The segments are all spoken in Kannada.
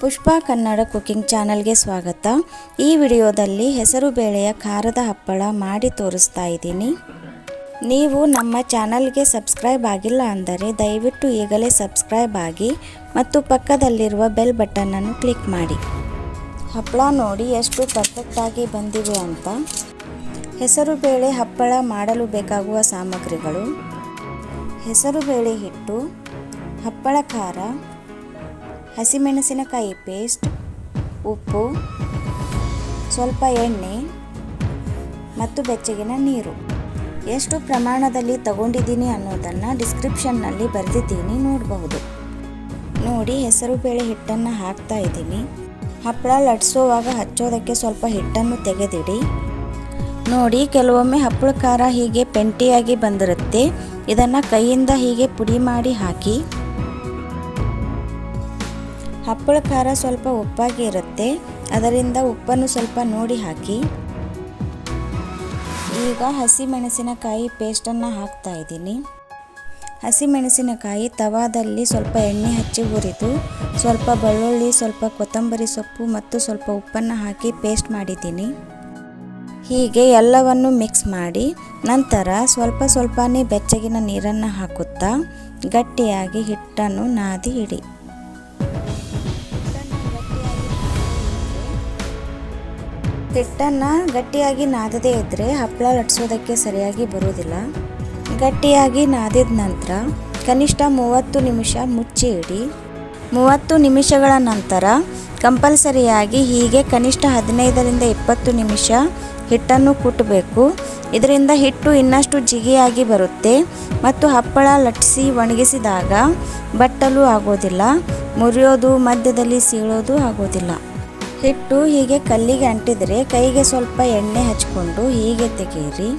ಪುಷ್ಪಾ ಕನ್ನಡ ಕುಕಿಂಗ್ ಚಾನಲ್ಗೆ ಸ್ವಾಗತ. ಈ ವಿಡಿಯೋದಲ್ಲಿ ಹೆಸರು ಬೇಳೆಯ ಖಾರದ ಹಪ್ಪಳ ಮಾಡಿ ತೋರಿಸ್ತಾ ಇದ್ದೀನಿ. ನೀವು ನಮ್ಮ ಚಾನಲ್ಗೆ ಸಬ್ಸ್ಕ್ರೈಬ್ ಆಗಿಲ್ಲ ಅಂದರೆ ದಯವಿಟ್ಟು ಈಗಲೇ ಸಬ್ಸ್ಕ್ರೈಬ್ ಆಗಿ ಮತ್ತು ಪಕ್ಕದಲ್ಲಿರುವ ಬೆಲ್ ಬಟನ್ ಅನ್ನು ಕ್ಲಿಕ್ ಮಾಡಿ. ಹಪ್ಪಳ ನೋಡಿ ಎಷ್ಟು ಪರ್ಫೆಕ್ಟ್ ಆಗಿ ಬಂದಿವೆ ಅಂತ. ಹೆಸರು ಬೇಳೆ ಹಪ್ಪಳ ಮಾಡಲು ಬೇಕಾಗುವ ಸಾಮಗ್ರಿಗಳು: ಹೆಸರು ಬೇಳೆ ಹಿಟ್ಟು, ಹಪ್ಪಳ ಖಾರ, ಹಸಿಮೆಣಸಿನಕಾಯಿ ಪೇಸ್ಟ್, ಉಪ್ಪು, ಸ್ವಲ್ಪ ಎಣ್ಣೆ ಮತ್ತು ಬೆಚ್ಚಗಿನ ನೀರು. ಎಷ್ಟು ಪ್ರಮಾಣದಲ್ಲಿ ತಗೊಂಡಿದ್ದೀನಿ ಅನ್ನೋದನ್ನು ಡಿಸ್ಕ್ರಿಪ್ಷನ್ನಲ್ಲಿ ಬರೆದಿದ್ದೀನಿ, ನೋಡಬಹುದು. ನೋಡಿ, ಹೆಸರು ಬೇಳೆ ಹಿಟ್ಟನ್ನು ಹಾಕ್ತಾ ಇದ್ದೀನಿ. ಹಪ್ಪಳ ಲಟ್ಸೋವಾಗ ಹಚ್ಚೋದಕ್ಕೆ ಸ್ವಲ್ಪ ಹಿಟ್ಟನ್ನು ತೆಗೆದಿಡಿ. ನೋಡಿ, ಕೆಲವೊಮ್ಮೆ ಹಪ್ಪಳ ಖಾರ ಹೀಗೆ ಪೆಂಟಿಯಾಗಿ ಬಂದಿರುತ್ತೆ. ಇದನ್ನು ಕೈಯಿಂದ ಹೀಗೆ ಪುಡಿ ಮಾಡಿ ಹಾಕಿ. ಹಪ್ಪಳ ಖಾರ ಸ್ವಲ್ಪ ಉಪ್ಪಾಗಿ ಇರುತ್ತೆ, ಅದರಿಂದ ಉಪ್ಪನ್ನು ಸ್ವಲ್ಪ ನೋಡಿ ಹಾಕಿ. ಈಗ ಹಸಿಮೆಣಸಿನಕಾಯಿ ಪೇಸ್ಟನ್ನು ಹಾಕ್ತಾ ಇದ್ದೀನಿ. ಹಸಿಮೆಣಸಿನಕಾಯಿ ತವಾದಲ್ಲಿ ಸ್ವಲ್ಪ ಎಣ್ಣೆ ಹಚ್ಚಿ ಹುರಿದು ಸ್ವಲ್ಪ ಬೆಳ್ಳುಳ್ಳಿ, ಸ್ವಲ್ಪ ಕೊತ್ತಂಬರಿ ಸೊಪ್ಪು ಮತ್ತು ಸ್ವಲ್ಪ ಉಪ್ಪನ್ನು ಹಾಕಿ ಪೇಸ್ಟ್ ಮಾಡಿದ್ದೀನಿ. ಹೀಗೆ ಎಲ್ಲವನ್ನು ಮಿಕ್ಸ್ ಮಾಡಿ ನಂತರ ಸ್ವಲ್ಪ ಸ್ವಲ್ಪನೇ ಬೆಚ್ಚಗಿನ ನೀರನ್ನು ಹಾಕುತ್ತಾ ಗಟ್ಟಿಯಾಗಿ ಹಿಟ್ಟನ್ನು ನಾದಿ ಇಡಿ. ಹಿಟ್ಟನ್ನು ಗಟ್ಟಿಯಾಗಿ ನಾದದೇ ಇದ್ದರೆ ಹಪ್ಪಳ ಲಟ್ಸೋದಕ್ಕೆ ಸರಿಯಾಗಿ ಬರೋದಿಲ್ಲ. ಗಟ್ಟಿಯಾಗಿ ನಾದಿದ ನಂತರ ಕನಿಷ್ಠ 30 ನಿಮಿಷ ಮುಚ್ಚಿ ಇಡಿ. 30 ನಿಮಿಷಗಳ ನಂತರ ಕಂಪಲ್ಸರಿಯಾಗಿ ಹೀಗೆ ಕನಿಷ್ಠ 15ರಿಂದ 20 ನಿಮಿಷ ಹಿಟ್ಟನ್ನು ಕುಟ್ಟಬೇಕು. ಇದರಿಂದ ಹಿಟ್ಟು ಇನ್ನಷ್ಟು ಜಿಗಿಯಾಗಿ ಬರುತ್ತೆ ಮತ್ತು ಹಪ್ಪಳ ಲಟ್ಟಿಸಿ ಒಣಗಿಸಿದಾಗ ಬಟ್ಟಲು ಆಗೋದಿಲ್ಲ, ಮುರಿಯೋದು ಮಧ್ಯದಲ್ಲಿ ಸೀಳೋದು ಆಗೋದಿಲ್ಲ. ಹಿಟ್ಟು ಹೀಗೆ ಕಲ್ಲಿಗೆ ಅಂಟಿದರೆ ಕೈಗೆ ಸ್ವಲ್ಪ ಎಣ್ಣೆ ಹಚ್ಕೊಂಡು ಹೀಗೆ ತೆಗೆಯಿರಿ.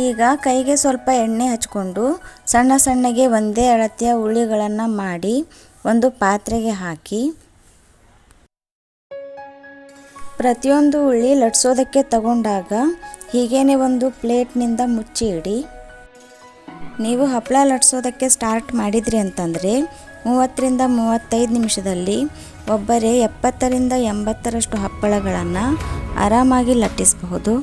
ಈಗ ಕೈಗೆ ಸ್ವಲ್ಪ ಎಣ್ಣೆ ಹಚ್ಕೊಂಡು ಸಣ್ಣ ಸಣ್ಣಗೆ ಒಂದೇ ಅಳತೆಯ ಉಳ್ಳಿಗಳನ್ನು ಮಾಡಿ ಒಂದು ಪಾತ್ರೆಗೆ ಹಾಕಿ. ಪ್ರತಿಯೊಂದು ಉಳ್ಳಿ ಲಟ್ಸೋದಕ್ಕೆ ತಗೊಂಡಾಗ ಹೀಗೇನೆ ಒಂದು ಪ್ಲೇಟ್ನಿಂದ ಮುಚ್ಚಿ ಇಡಿ. ನೀವು ಹಪ್ಪಳ ಲಟ್ಸೋದಕ್ಕೆ ಸ್ಟಾರ್ಟ್ ಮಾಡಿದ್ರಿ ಅಂತಂದರೆ 30ರಿಂದ 35 ನಿಮಿಷದಲ್ಲಿ ಒಬ್ಬರೇ 70ರಿಂದ 80ರಷ್ಟು ಹಪ್ಪಳಗಳನ್ನು ಆರಾಮಾಗಿ ಲಟ್ಟಿಸಬಹುದು.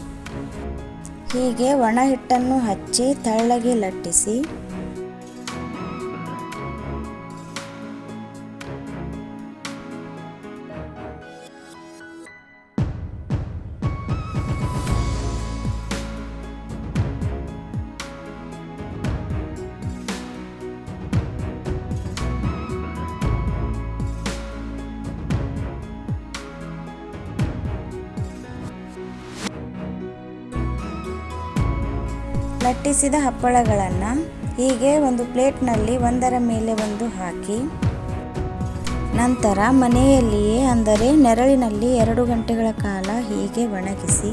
ಹೀಗೆ ಒಣ ಹಿಟ್ಟನ್ನು ಹಚ್ಚಿ ತೆಳ್ಳಗೆ ಲಟ್ಟಿಸಿ ಲಟ್ಟಿಸಿದ ಹಪ್ಪಳಗಳನ್ನು ಹೀಗೆ ಒಂದು ಪ್ಲೇಟ್ನಲ್ಲಿ ಒಂದರ ಮೇಲೆ ಒಂದು ಹಾಕಿ ನಂತರ ಮನೆಯಲ್ಲಿಯೇ ಅಂದರೆ ನೆರಳಿನಲ್ಲಿ 2 ಗಂಟೆಗಳ ಕಾಲ ಹೀಗೆ ಒಣಗಿಸಿ.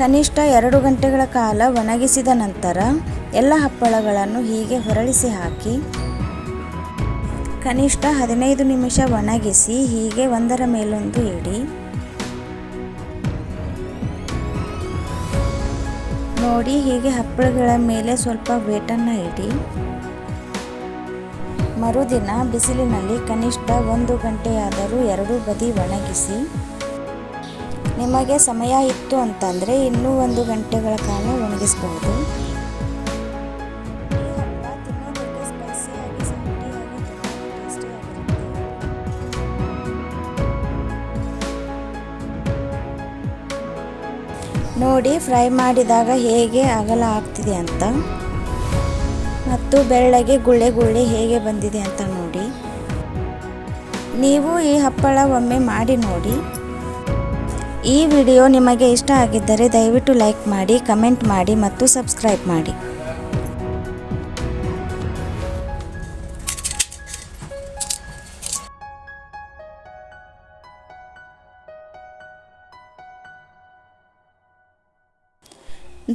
ಕನಿಷ್ಠ 2 ಗಂಟೆಗಳ ಕಾಲ ಒಣಗಿಸಿದ ನಂತರ ಎಲ್ಲ ಹಪ್ಪಳಗಳನ್ನು ಹೀಗೆ ಹೊರಳಿಸಿ ಹಾಕಿ ಕನಿಷ್ಠ 15 ನಿಮಿಷ ಒಣಗಿಸಿ ಹೀಗೆ ಒಂದರ ಮೇಲೊಂದು ಇಡಿ. ನೋಡಿ, ಹೀಗೆ ಹಪ್ಪಳಗಳ ಮೇಲೆ ಸ್ವಲ್ಪ ವೇಟನ್ನು ಇಡಿ. ಮರುದಿನ ಬಿಸಿಲಿನಲ್ಲಿ ಕನಿಷ್ಠ 1 ಗಂಟೆಯಾದರೂ 2 ಬದಿ ಒಣಗಿಸಿ. ನಿಮಗೆ ಸಮಯ ಇತ್ತು ಅಂತಂದರೆ ಇನ್ನೂ 1 ಗಂಟೆಗಳ ಕಾಲ ಒಣಗಿಸಬಹುದು. ಈ ಹಪ್ಪಳ ತಿನ್ನೋದಕ್ಕೆ ಸ್ಪೈಸಿಯಾಗಿ ನೋಡಿ ಫ್ರೈ ಮಾಡಿದಾಗ ಹೇಗೆ ಅಗಲ ಆಗ್ತಿದೆ ಅಂತ, ಮತ್ತು ಬೆಳ್ಳಗೆ ಗುಳ್ಳೆ ಗುಳ್ಳೆ ಹೇಗೆ ಬಂದಿದೆ ಅಂತ ನೋಡಿ. ನೀವು ಈ ಹಪ್ಪಳ ಒಮ್ಮೆ ಮಾಡಿ ನೋಡಿ. ಈ ವಿಡಿಯೋ ನಿಮಗೆ ಇಷ್ಟ ಆಗಿದ್ದರೆ ದಯವಿಟ್ಟು ಲೈಕ್ ಮಾಡಿ, ಕಮೆಂಟ್ ಮಾಡಿ ಮತ್ತು ಸಬ್ಸ್ಕ್ರೈಬ್ ಮಾಡಿ.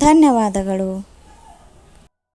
ಧನ್ಯವಾದಗಳು.